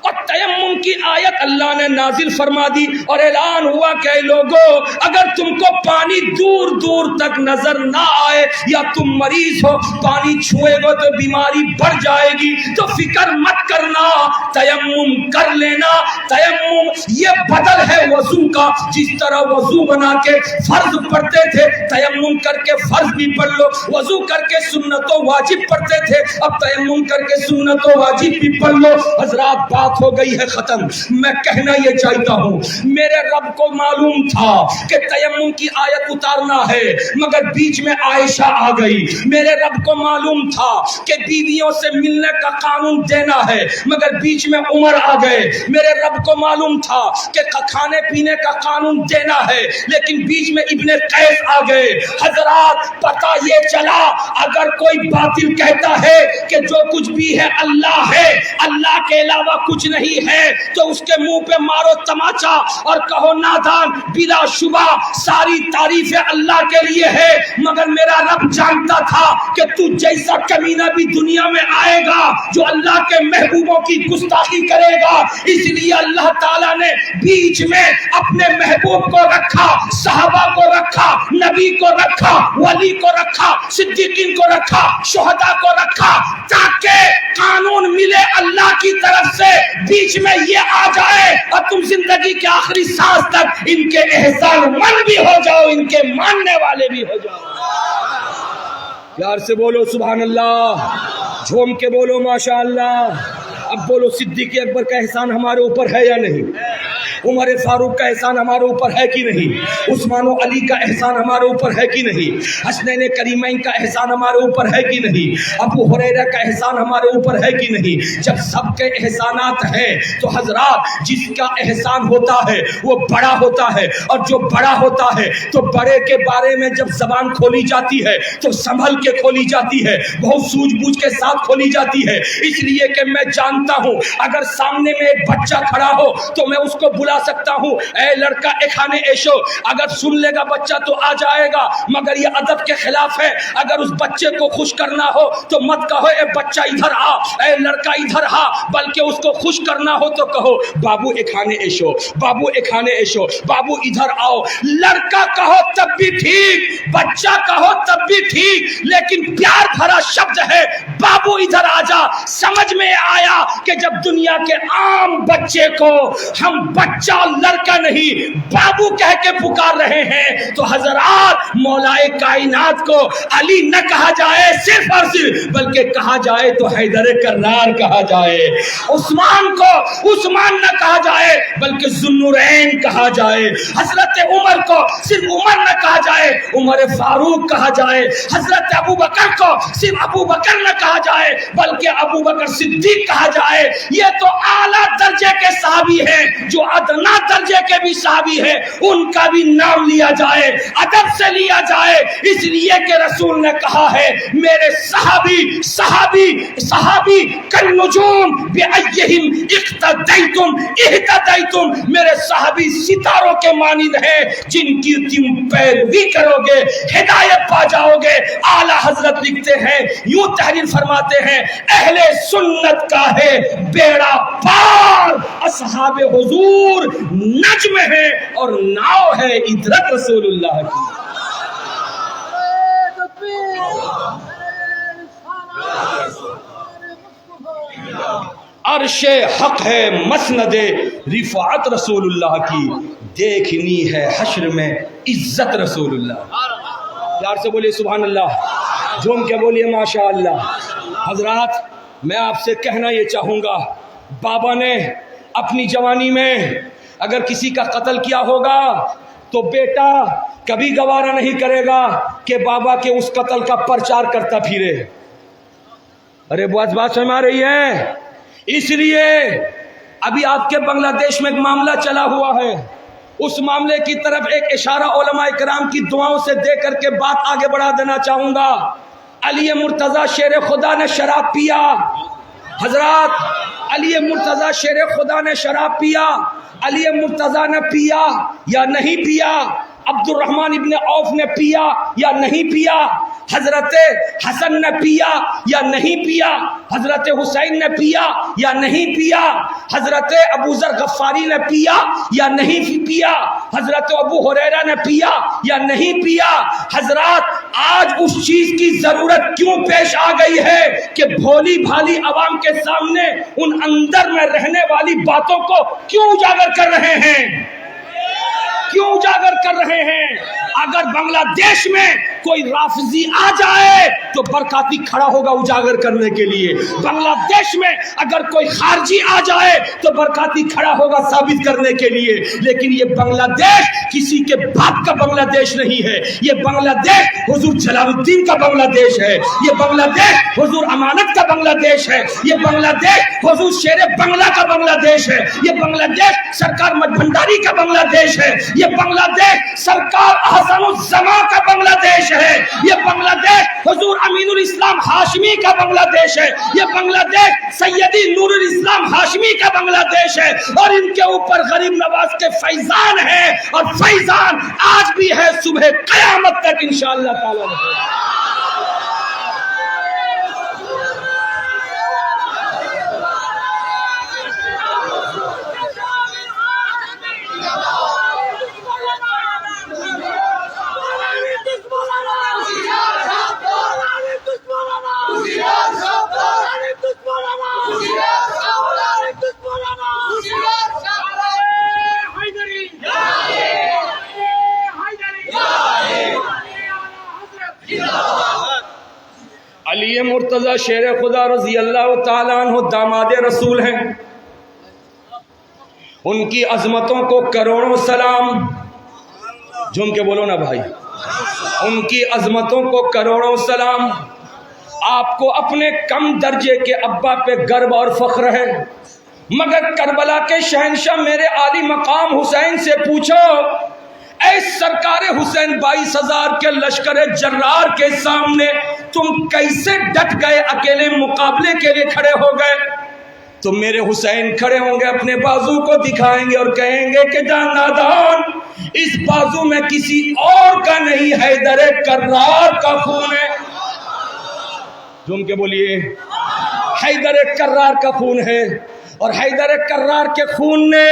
اور تیمم کی آیت اللہ نے نازل فرما دی اور اعلان ہوا کہ لوگوں اگر تم کو پانی دور دور تک نظر نہ آئے یا تم مریض ہو پانی چھوئے گو تو بیماری بڑھ جائے گی تو فکر مت کرنا تیمم کر لینا. تیمم یہ بدل ہے وضو کا. جس طرح وضو بنا کے فرض پڑھتے تھے تیمم کر کے فرض بھی پڑھ لو, وضو کر کے سنت و واجب پڑھتے تھے اب تیمم کر کے سنت و واجب بھی پڑھ لو. حضرات بات ہو گئی ہے ختم. میں کہنا یہ چاہتا ہوں میرے رب کو معلوم تھا کہ تیمم کی آیت اتارنا ہے مگر بیچ میں عائشہ آ گئی. میرے رب کو معلوم تھا کہ بیویوں سے ملنے کا قانون دینا ہے مگر بیچ میں عمر آ گئے. میرے رب کو معلوم تھا کہ کھانے پینے کا قانون دینا ہے لیکن بیچ میں ابن قیس آ گئے. حضرات پتہ یہ چلا اگر کوئی باطل کہتا ہے کہ جو کچھ بھی ہے اللہ ہے, اللہ کے علاوہ کچھ نہیں ہے, تو اس کے منہ پہ مارو تماچا اور کہو نادان بلا شبہ ساری تعریفیں اللہ کے لیے ہے مگر میرا رب جانتا تھا کہ تو جیسا کمینہ بھی دنیا میں آئے گا جو اللہ کے محبوبوں کی گستاخی کرے گا, اس لیے اللہ تعالیٰ نے بیچ میں اپنے محبوب کو رکھا, صحابہ کو رکھا, نبی کو رکھا, ولی کو رکھا, صدیقین کو رکھا, شہداء کو رکھا تاکہ قانون ملے اللہ کی طرف سے. بیچ میں یہ آ جائے اور تم زندگی کے آخری سانس تک ان کے احسان مند بھی ہو جاؤ, ان کے ماننے والے بھی ہو جاؤ. پیار سے بولو سبحان اللہ, جھوم کے بولو ماشاء اللہ. اب بولو صدیق اکبر کا احسان ہمارے اوپر ہے یا نہیں؟ عمر فاروق کا احسان ہمارے اوپر ہے کہ نہیں؟ عثمان و علی کا احسان ہمارے اوپر ہے کہ نہیں؟ حسنین کریمین کا احسان ہمارے اوپر ہے کہ نہیں؟ ابو ہریرہ کا احسان ہمارے اوپر ہے کہ نہیں؟ جب سب کے احسانات ہیں تو حضرات جس کا احسان ہوتا ہے وہ بڑا ہوتا ہے, اور جو بڑا ہوتا ہے تو بڑے کے بارے میں جب زبان کھولی جاتی ہے تو سنبھل کے کھولی جاتی ہے, بہت سوجھ بوجھ کے ساتھ کھولی جاتی ہے. اس لیے کہ میں جانتا ہوں اگر سامنے میں ایک بچہ کھڑا ہو تو میں اس کو بلا سکتا ہوں, اے لڑکا اے کھانے ایشو, اگر سن لے گا بچہ تو آ جائے گا مگر یہ ادب کے خلاف ہے. اگر اس بچے کو خوش کرنا ہو تو مت کہو اے بچہ ادھر آ, اے لڑکا ادھر آ, بلکہ اس کو خوش کرنا ہو تو کہو بابو اے کھانے ایشو, بابو اے کھانے ایشو, بابو ادھر آؤ. لڑکا کہو تب بھی ٹھیک, بچہ کہو تب بھی ٹھیک, لیکن پیار بھرا شبد ہے بابو ادھر آ جا. سمجھ میں آیا کہ جب دنیا کے عام بچے کو ہم بچہ لڑکا نہیں بابو کہہ کے پکار رہے ہیں تو حضرات مولائے کائنات کو علی نہ کہا جائے صرف اور صرف, بلکہ کہا جائے تو حیدر کرار کہا جائے. عثمان کو عثمان نہ کہا جائے بلکہ ذوالنورین کہا جائے. حضرت عمر کو صرف عمر نہ کہا جائے عمر فاروق کہا جائے. حضرت ابو بکر کو صرف ابو بکر نہ کہا جائے بلکہ ابو بکر صدیق کہا جائے. یہ تو اعلیٰ درجے کے صحابی ہیں, جو ادنا درجے کے بھی صحابی ہیں ان کا بھی نام لیا جائے, ادب سے لیا جائے. اس لیے کہ رسول نے کہا ہے میرے صحابی صحابی صحابی کالنجوم بأیہم اقتدیتم اہتدیتم, میرے صحابی ستاروں کے مانند ہیں جن کی تم پیروی کرو گے ہدایت پا جاؤ گے. اعلیٰ حضرت لکھتے ہیں یوں تحریر فرماتے ہیں اہل سنت کا ہے بیڑا پار, اصحاب حضور نجم ہے اور ناؤ ہے عطرت رسول اللہ کی. عرش حق ہے مسند رفعت رسول اللہ کی, دیکھنی ہے حشر میں عزت رسول اللہ. پیار سے بولیے سبحان اللہ, جھوم کے بولیے ماشاء اللہ. حضرات میں آپ سے کہنا یہ چاہوں گا, بابا نے اپنی جوانی میں اگر کسی کا قتل کیا ہوگا تو بیٹا کبھی گوارا نہیں کرے گا کہ بابا کے اس قتل کا پرچار کرتا پھرے. ارے بات سمجھ آ رہی ہے؟ اس لیے ابھی آپ کے بنگلہ دیش میں ایک معاملہ چلا ہوا ہے, اس معاملے کی طرف ایک اشارہ علماء کرام کی دعاؤں سے دے کر کے بات آگے بڑھا دینا چاہوں گا. علی مرتضیٰ شیر خدا نے شراب پیا. حضرات علی مرتضیٰ شیر خدا نے شراب پیا, علی مرتضیٰ نے پیا یا نہیں پیا؟ عبد الرحمن ابن عوف نے پیا یا نہیں پیا؟ حضرت حسن نے پیا یا نہیں پیا، حضرت حسین نے پیا یا نہیں پیا، حضرت ابو ذر غفاری نے پیا یا نہیں پیا، حضرت ابو ہریرہ نے پیا یا نہیں پیا۔ حضرات آج اس چیز کی ضرورت کیوں پیش آ گئی ہے کہ بھولی بھالی عوام کے سامنے ان اندر میں رہنے والی باتوں کو کیوں اجاگر کر رہے ہیں؟ کیوں اجاگر کر رہے ہیں؟ اگر بنگلہ دیش میں کوئی رافضی آ جائے تو برکاتی کھڑا ہوگا اجاگر کرنے کے لیے، بنگلہ دیش میں اگر کوئی خارجی آ جائے تو برکاتی کھڑا ہوگا ثابت کرنے کے لیے۔ لیکن یہ بنگلہ دیش کسی کے باپ کا بنگلہ دیش نہیں ہے، یہ بنگلہ دیش حضور جلال الدین کا بنگلہ دیش ہے، یہ بنگلہ دیش حضور امانت کا بنگلہ دیش ہے، یہ بنگلہ دیش حضور شیر بنگلہ کا بنگلہ دیش ہے، یہ بنگلہ دیش سرکار مٹ بھنڈاری کا بنگلہ دیش ہے، یہ بنگلہ دیش سرکار احسن الزمان کا بنگلہ دیش ہے، یہ بنگلہ دیش حضور امین الاسلام ہاشمی کا بنگلہ دیش ہے، یہ بنگلہ دیش سیدی نور الاسلام ہاشمی کا بنگلہ دیش ہے، اور ان کے اوپر غریب نواز کے فیضان ہیں، اور فیضان آج بھی ہے، صبح قیامت تک انشاءاللہ تعالی رہے۔ علی مرتضی شیر خدا رضی اللہ تعالیٰ عنہ داماد رسول ہیں، ان کی عظمتوں کو کروڑوں سلام، جھوم کے بولو نا بھائی، ان کی عظمتوں کو کروڑوں سلام۔ آپ کو اپنے کم درجے کے ابا پہ گرو اور فخر ہے، مگر کربلا کے شہنشاہ میرے عالی مقام حسین سے پوچھو، اے سرکار حسین 22,000 کے لشکر جرار کے سامنے تم کیسے ڈٹ گئے، اکیلے مقابلے کے لیے کھڑے ہو گئے؟ تو میرے حسین کھڑے ہوں گے، اپنے بازو کو دکھائیں گے اور کہیں گے کہ جان نادان، اس بازو میں کسی اور کا نہیں، حیدر کرار کا خون ہے۔ جھوم کے بولیے، حیدر کرار کا خون ہے، اور حیدر کرار کے خون نے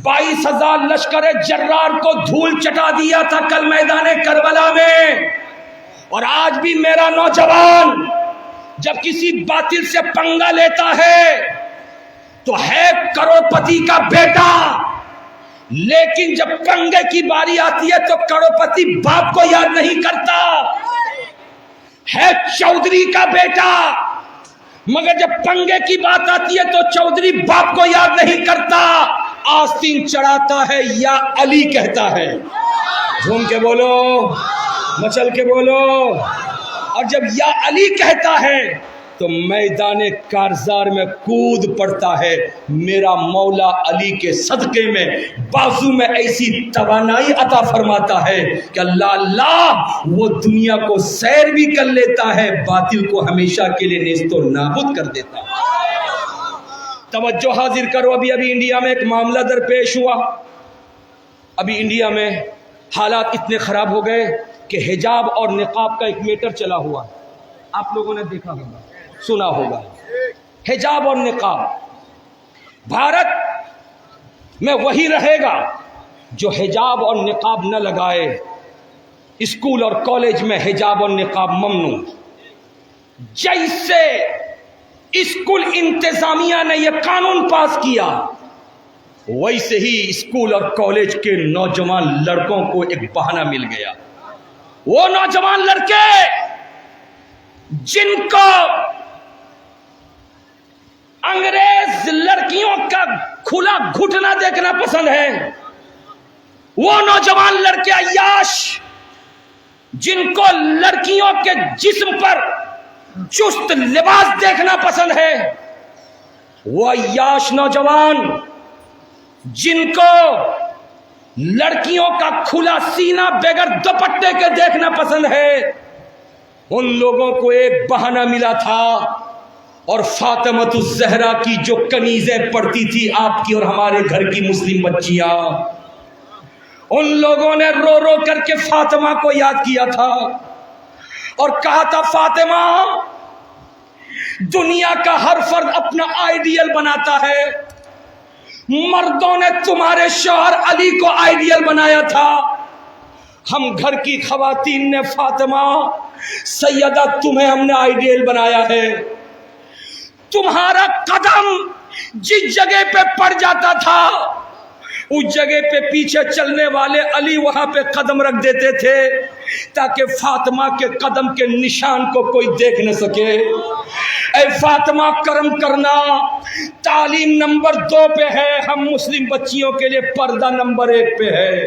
22,000 لشکر جرار کو دھول چٹا دیا تھا کل میدان کربلا میں۔ اور آج بھی میرا نوجوان جب کسی باطل سے پنگا لیتا ہے تو ہے کروڑپتی کا بیٹا، لیکن جب پنگے کی باری آتی ہے تو کروڑپتی باپ کو یاد نہیں کرتا، ہے چودھری کا بیٹا، مگر جب پنگے کی بات آتی ہے تو چودھری باپ کو یاد نہیں کرتا، آستین چڑھاتا ہے یا علی کہتا ہے۔ جھوم کے بولو، مچل کے بولو، اور جب یا علی کہتا ہے تو میدان کارزار میں کود پڑتا ہے۔ میرا مولا علی کے صدقے میں بازو میں ایسی توانائی عطا فرماتا ہے کہ اللہ وہ دنیا کو سیر بھی کر لیتا ہے، باطل کو ہمیشہ کے لیے نیست و نابود کر دیتا ہے۔ توجہ حاضر کرو، ابھی انڈیا میں ایک معاملہ درپیش ہوا۔ ابھی انڈیا میں حالات اتنے خراب ہو گئے کہ حجاب اور نقاب کا ایک میٹر چلا ہوا، آپ لوگوں نے دیکھا ہوگا، سنا ہوگا، حجاب اور نقاب۔ بھارت میں وہی رہے گا جو حجاب اور نقاب نہ لگائے، اسکول اور کالج میں حجاب اور نقاب ممنوع۔ جیسے اسکول انتظامیہ نے یہ قانون پاس کیا، ویسے ہی اسکول اور کالج کے نوجوان لڑکوں کو ایک بہانہ مل گیا۔ وہ نوجوان لڑکے جن کو انگریز لڑکیوں کا کھلا گھٹنا دیکھنا پسند ہے، وہ نوجوان لڑکے عیاش جن کو لڑکیوں کے جسم پر چست لباس دیکھنا پسند ہے، وہ عیاش نوجوان جن کو لڑکیوں کا کھلا سینہ بغیر دوپٹے کے دیکھنا پسند ہے، ان لوگوں کو ایک بہانہ ملا تھا، اور فاطمۃ الزہرا کی جو کنیزیں پڑھتی تھی آپ کی اور ہمارے گھر کی مسلم بچیاں، ان لوگوں نے رو رو کر کے فاطمہ کو یاد کیا تھا، اور کہا تھا فاطمہ دنیا کا ہر فرد اپنا آئیڈیل بناتا ہے، مردوں نے تمہارے شوہر علی کو آئیڈیل بنایا تھا، ہم گھر کی خواتین نے فاطمہ سیدہ تمہیں ہم نے آئیڈیل بنایا ہے۔ تمہارا قدم جس جگہ پہ پڑ جاتا تھا اس جگہ پہ پیچھے چلنے والے علی وہاں پہ قدم رکھ دیتے تھے تاکہ فاطمہ کے قدم کے نشان کو کوئی دیکھ نہ سکے۔ اے فاطمہ کرم کرنا، تعلیم نمبر 2 پہ ہے، ہم مسلم بچیوں کے لیے پردہ نمبر 1 پہ ہے۔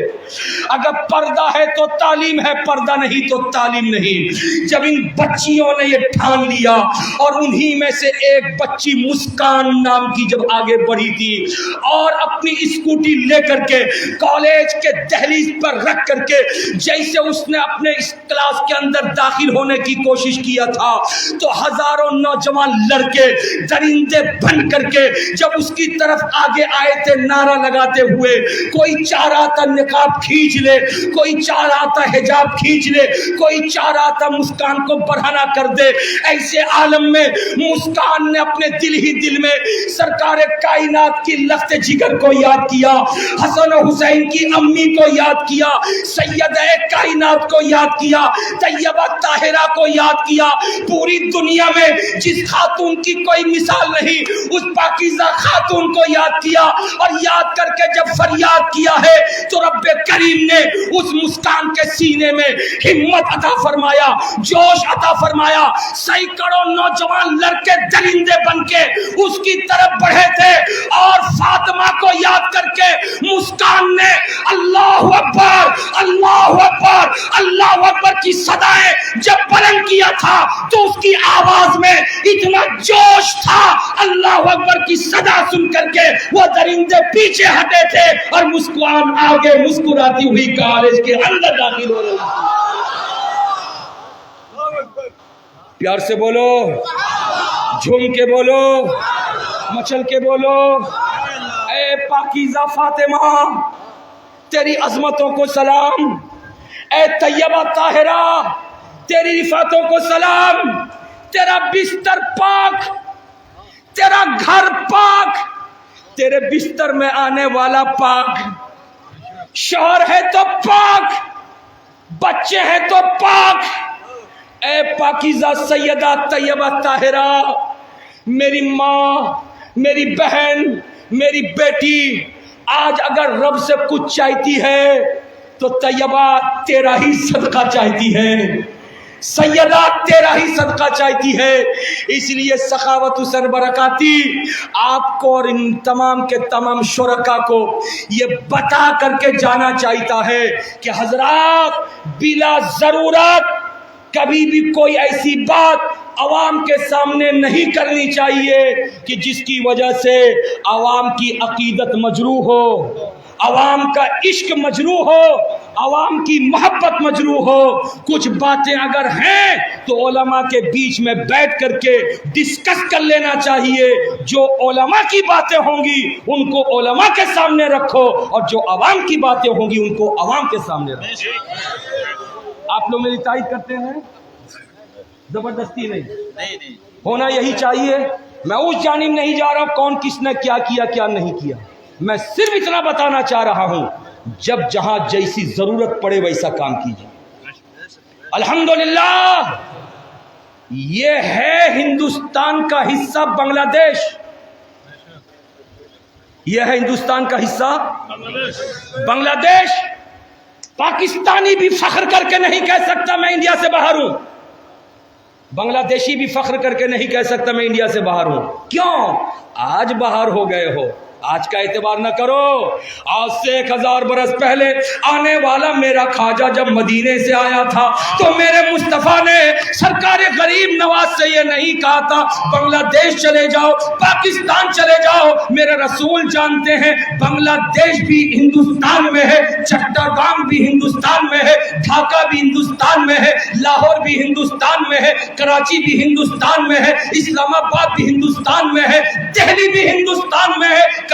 اگر پردہ ہے تو تعلیم ہے، پردہ نہیں تو تعلیم نہیں۔ جب ان بچیوں نے یہ ٹھان لیا اور انہی میں سے ایک بچی مسکان نام کی جب آگے بڑھی تھی اور اپنی اسکوٹی لے کر کے کالج کے دہلیز پر رکھ کر کے جیسے اس نے اپنے اس کلاس کے اندر داخل ہونے کی کوشش کیا تھا تو ہزاروں نوجوان لڑکے درندے بن کر کے جب اس کی طرف آگے آئے تھے نعرہ لگاتے ہوئے، کوئی چاہ رہا تھا نقاب کھینچ لے، کوئی چاہ رہا تھا حجاب کھینچ لے، کوئی چاہ رہا تھا مسکان کو برہنہ کر دے۔ ایسے عالم میں مسکان نے اپنے دل ہی دل میں سرکار کائنات کی لخت جگر کو یاد کیا، حسن و حسین کی امی کو یاد کیا، سیدہ کائنات کو یاد کیا، طیبہ طاہرہ کو یاد کیا۔ پوری دنیا میں جس خاتون کی کوئی مثال نہیں اس پاکیزہ خاتون کو یاد کیا، اور یاد کر کے جب فریاد کیا ہے تو رب کریم نے اس مسکان کے سینے میں ہمت عطا فرمایا، جوش عطا فرمایا۔ سینکڑوں نوجوان لڑکے درندے بن کے اس کی طرف بڑھے تھے اور فاطمہ کو یاد کر کے مسکان نے اللہ اکبر اللہ اکبر اللہ اکبر کی صدائیں جب بلند کیا تھا تو اس کی آواز میں اتنا جوش تھا، اللہ اکبر کی صدا سن کر کے وہ درندے پیچھے ہٹے تھے اور مسکان آگے مسکراتی ہوئی کالج کے اندر داخل ہو رہی تھی۔ پیار سے بولو، جھوم کے بولو، مچل کے بولو، اے پاکیزہ فاطمہ تیری عظمتوں کو سلام، اے طیبہ طاہرہ تیری رفعتوں کو سلام۔ تیرا بستر پاک، تیرا گھر پاک، تیرے بستر میں آنے والا پاک، شوہر ہے تو پاک، بچے ہیں تو پاک۔ اے پاکیزہ سیدہ طیبہ طاہرہ میری ماں، میری بہن، میری بیٹی آج اگر رب سے کچھ چاہتی ہے تو طیبہ تیرا ہی صدقہ چاہتی ہے، سیدہ تیرا ہی صدقہ چاہتی ہے۔ اس لیے سخاوت حسن برکاتی آپ کو اور ان تمام کے تمام شرکا کو یہ بتا کر کے جانا چاہتا ہے کہ حضرات بلا ضرورت کبھی بھی کوئی ایسی بات عوام کے سامنے نہیں کرنی چاہیے کہ جس کی وجہ سے عوام کی عقیدت مجروح ہو، عوام کا عشق مجروح ہو، عوام کی محبت مجروح ہو۔ کچھ باتیں اگر ہیں تو علماء کے بیچ میں بیٹھ کر کے ڈسکس کر لینا چاہیے۔ جو علماء کی باتیں ہوں گی ان کو علماء کے سامنے رکھو اور جو عوام کی باتیں ہوں گی ان کو عوام کے سامنے رکھو۔ آپ لوگ میری تائید کرتے ہیں؟ زبردستی نہیں، ہونا یہی چاہیے۔ میں اس جانب نہیں جا رہا کون کس نے کیا کیا کیا نہیں کیا، میں صرف اتنا بتانا چاہ رہا ہوں جب جہاں جیسی ضرورت پڑے ویسا کام کیجیے۔ الحمدللہ یہ ہے ہندوستان کا حصہ بنگلہ دیش، یہ ہے ہندوستان کا حصہ بنگلہ دیش۔ پاکستانی بھی فخر کر کے نہیں کہہ سکتا میں انڈیا سے باہر ہوں، بنگلہ دیشی بھی فخر کر کے نہیں کہہ سکتا میں انڈیا سے باہر ہوں۔ کیوں؟ آج باہر ہو گئے ہو، آج کا اعتبار نہ کرو۔ آج سے 1000 برس پہلے آنے والا میرا خواجہ جب مدینے سے آیا تھا تو میرے مصطفیٰ نے سرکار غریب نواز سے یہ نہیں کہا تھا بنگلہ دیش چلے جاؤ، پاکستان چلے جاؤ۔ میرے رسول جانتے ہیں بنگلہ دیش بھی ہندوستان میں ہے، چٹاگام بھی ہندوستان میں ہے، ڈھاکہ بھی ہندوستان میں ہے، لاہور بھی ہندوستان میں ہے، کراچی بھی ہندوستان میں ہے، اسلام آباد بھی ہندوستان میں ہے، دہلی بھی ہندوستان میں ہے،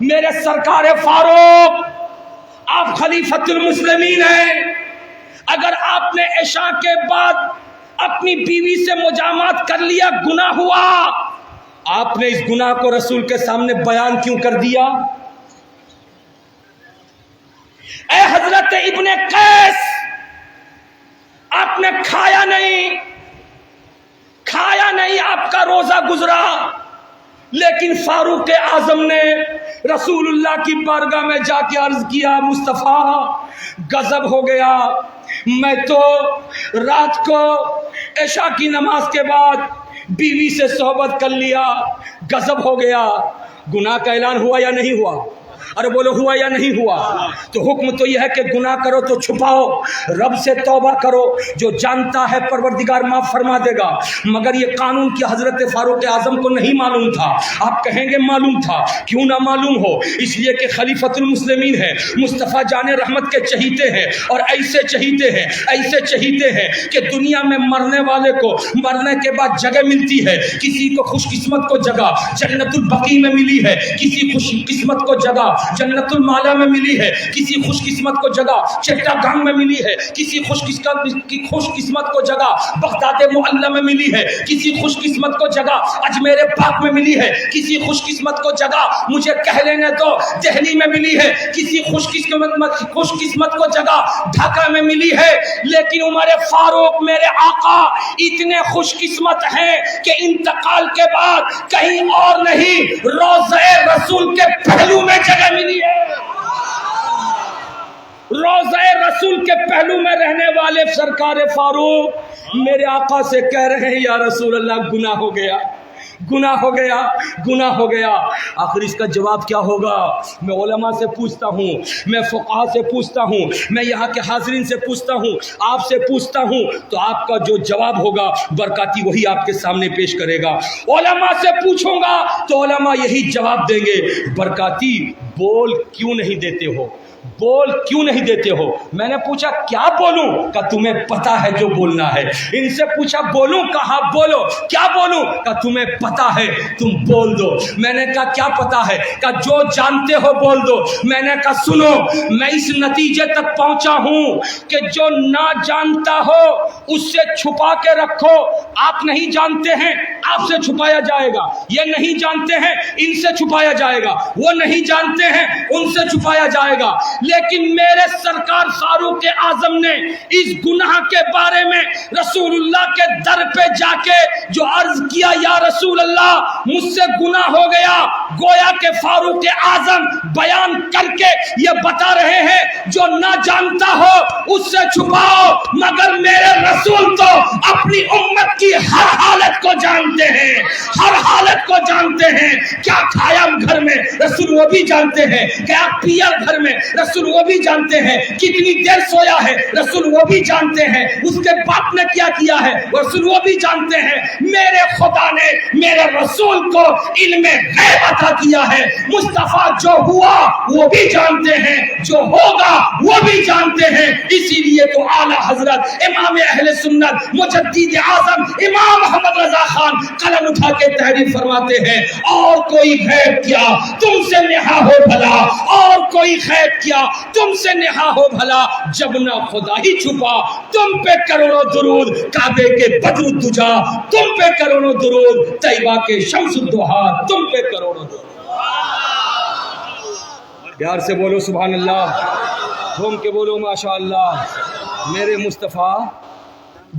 میرے سرکار فاروق آپ خلیفۃ المسلمین ہیں، اگر آپ نے عشاء کے بعد اپنی بیوی سے مجامعات کر لیا گناہ ہوا، آپ نے اس گناہ کو رسول کے سامنے بیان کیوں کر دیا؟ اے حضرت ابن قیس، آپ نے کھایا نہیں، آپ کا روزہ گزرا، لیکن فاروق اعظم نے رسول اللہ کی بارگاہ میں جا کے عرض کیا، مصطفیٰ غضب ہو گیا، میں تو رات کو عشاء کی نماز کے بعد بیوی سے صحبت کر لیا، غضب ہو گیا۔ گناہ کا اعلان ہوا یا نہیں ہوا؟ ارے بولو ہوا یا نہیں ہوا؟ تو حکم تو یہ ہے کہ گناہ کرو تو چھپاؤ، رب سے توبہ کرو، جو جانتا ہے پروردگار معاف فرما دے گا۔ مگر یہ قانون کی حضرت فاروق اعظم کو نہیں معلوم تھا۔ آپ کہیں گے معلوم تھا، کیوں نہ معلوم ہو؟ اس لیے کہ خلیفۃ المسلمین ہے، مصطفیٰ جان رحمت کے چہیتے ہیں، اور ایسے چہیتے ہیں کہ دنیا میں مرنے والے کو مرنے کے بعد جگہ ملتی ہے، کسی کو خوش قسمت کو جگہ جنت البقیع میں ملی ہے، کسی خوش قسمت کو جگہ جنت المالا میں ملی ہے، کسی خوش قسمت کو جگہ چٹا گانگ میں ملی ہے، کسی خوش قسمت کو جگہ بغداد معلی میں ملی ہے، کسی خوش قسمت کو جگہ اجمیر پاک میں ملی ہے، کسی خوش قسمت کو جگہ مجھے کہہ لینے دو دہلی میں ملی ہے، کسی خوش قسمت کو جگہ ڈھاکہ میں ملی ہے۔ لیکن عمر فاروق میرے آقا اتنے خوش قسمت ہیں کہ انتقال کے بعد کہیں اور نہیں، روضہ رسول کے پہلو میں جگہ ملی ہے۔ روضہ رسول کے پہلو میں رہنے والے سرکار فاروق میرے آقا سے کہہ رہے ہیں، یا رسول اللہ گناہ ہو گیا۔ آخر اس کا جواب کیا ہوگا؟ میں علماء سے پوچھتا ہوں، میں فقہاء سے پوچھتا ہوں، میں یہاں کے حاضرین سے پوچھتا ہوں، آپ سے پوچھتا ہوں، تو آپ کا جو جواب ہوگا برکاتی وہی آپ کے سامنے پیش کرے گا۔ علماء سے پوچھوں گا تو علماء یہی جواب دیں گے، برکاتی بول کیوں نہیں دیتے ہو؟ میں نے پوچھا کیا بولوں؟ کہ تمہیں پتا ہے جو بولنا ہے۔ ان سے پوچھا بولوں؟ کہا بولو۔ کیا بولوں؟ کہ تمہیں پتا ہے، تم بول دو۔ میں نے کہا کیا پتا ہے؟ کہ جو جانتے ہو بول دو۔ میں نے کہا سنو، میں اس نتیجے تک پہنچا ہوں کہ جو نہ جانتا ہو اس سے چھپا کے رکھو۔ آپ نہیں جانتے ہیں، آپ سے چھپایا جائے گا۔ یہ نہیں جانتے ہیں، ان سے چھپایا جائے گا۔ وہ نہیں جانتے ہیں، ان سے چھپایا جائے گا۔ لیکن میرے سرکار فاروق اعظم نے اس گناہ کے بارے میں رسول اللہ کے در پہ جا کے جو عرض کیا، یا رسول اللہ مجھ سے گناہ ہو گیا، گویا کہ فاروق اعظم بیان کر کے یہ بتا رہے ہیں جو نہ جانتا ہو اس سے چھپاؤ، مگر میرے رسول تو اپنی امت کی ہر حالت کو جانتے ہیں، کیا کھایا گھر میں رسول وہ بھی جانتے ہیں، کیا پیا گھر میں رسول وہ بھی جانتے ہیں، کتنی دیر سویا ہے رسول وہ بھی جانتے ہیں، اس کے باپ نے کیا کیا ہے رسول وہ بھی جانتے ہیں۔ میرے خدا نے میرے رسول کو علم غیب عطا کیا ہے۔ مصطفیٰ جو ہوا وہ بھی جانتے ہیں، جو ہوگا وہ بھی جانتے ہیں۔ اسی لیے تو اعلیٰ حضرت امام اہل سنت مجدد اعظم امام محمد رضا خان قلم اٹھا کے تحریر فرماتے ہیں، اور کوئی غیب کیا تم سے نہا ہو بھلا، اور کوئی غیب کیا تم سے نہا ہو بھلا، جب نہ خدا ہی چھپا تم پہ کروڑوں درود، کعبے کے بدر الدجا تم پہ کروڑوں درود، طیبہ کے شمس الضحا تم پہ کروڑوں درود۔ پیار سے بولو سبحان اللہ، جھوم کے بولو ماشاءاللہ۔ میرے مصطفیٰ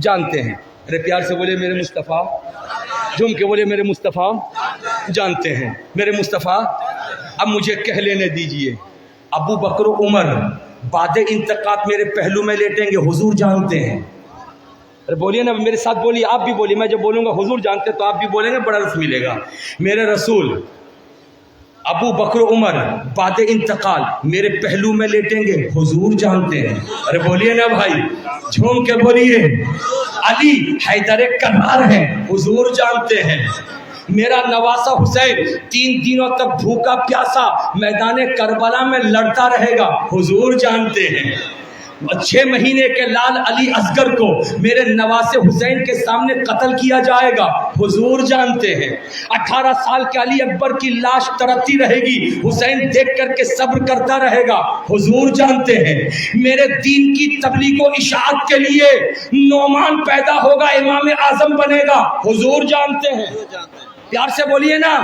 جانتے ہیں، ارے پیار سے بولے میرے مصطفیٰ، جھوم کے بولے میرے مصطفیٰ جانتے ہیں، میرے مصطفیٰ۔ اب مجھے کہہ لینے دیجئے، ابو بکر و عمر بعد انتقال میرے پہلو میں لیٹیں گے، حضور جانتے ہیں۔ ارے بولیے نا میرے ساتھ، بولیے آپ بھی بولیے، میں جب بولوں گا حضور جانتے تو آپ بھی بولیں گے، بڑا رس ملے گا۔ میرے رسول ابو بکر و عمر بعد انتقال میرے پہلو میں لیٹیں گے، حضور جانتے ہیں۔ ارے بولیے نا بھائی، جھوم کے بولیے۔ علی حیدر کرار ہیں، حضور جانتے ہیں۔ میرا نواسہ حسین 3 دنوں تک بھوکا پیاسا میدان کربلا میں لڑتا رہے گا، حضور جانتے ہیں۔ 6 مہینے کے لال علی اصغر کو میرے نواسے حسین کے سامنے قتل کیا جائے گا، حضور جانتے ہیں۔ 18 سال کے علی اکبر کی لاش تڑپتی رہے گی، حسین دیکھ کر کے صبر کرتا رہے گا، حضور جانتے ہیں۔ میرے دین کی تبلیغ و اشاعت کے لیے نعمان پیدا ہوگا، امام اعظم بنے گا، حضور جانتے ہیں۔ پیار سے بولیے نا،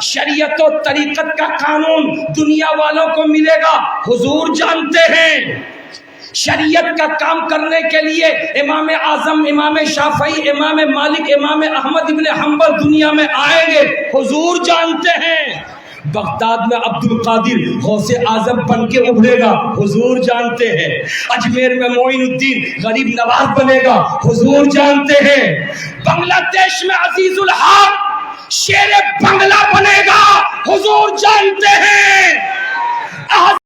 شریعت و طریقت کا قانون دنیا والوں کو ملے گا، حضور جانتے ہیں۔ شریعت کا کام کرنے کے لیے امام اعظم، امام شافعی، امام مالک، امام احمد ابن حنبل دنیا میں آئیں گے، حضور جانتے ہیں۔ بغداد میں عبد القادر غوث اعظم بن کے ابھرے گا، حضور جانتے ہیں۔ اجمیر میں معین الدین غریب نواز بنے گا، حضور جانتے ہیں۔ بنگلہ دیش میں عزیز الحق شیر بنگلہ بنے گا، حضور جانتے ہیں۔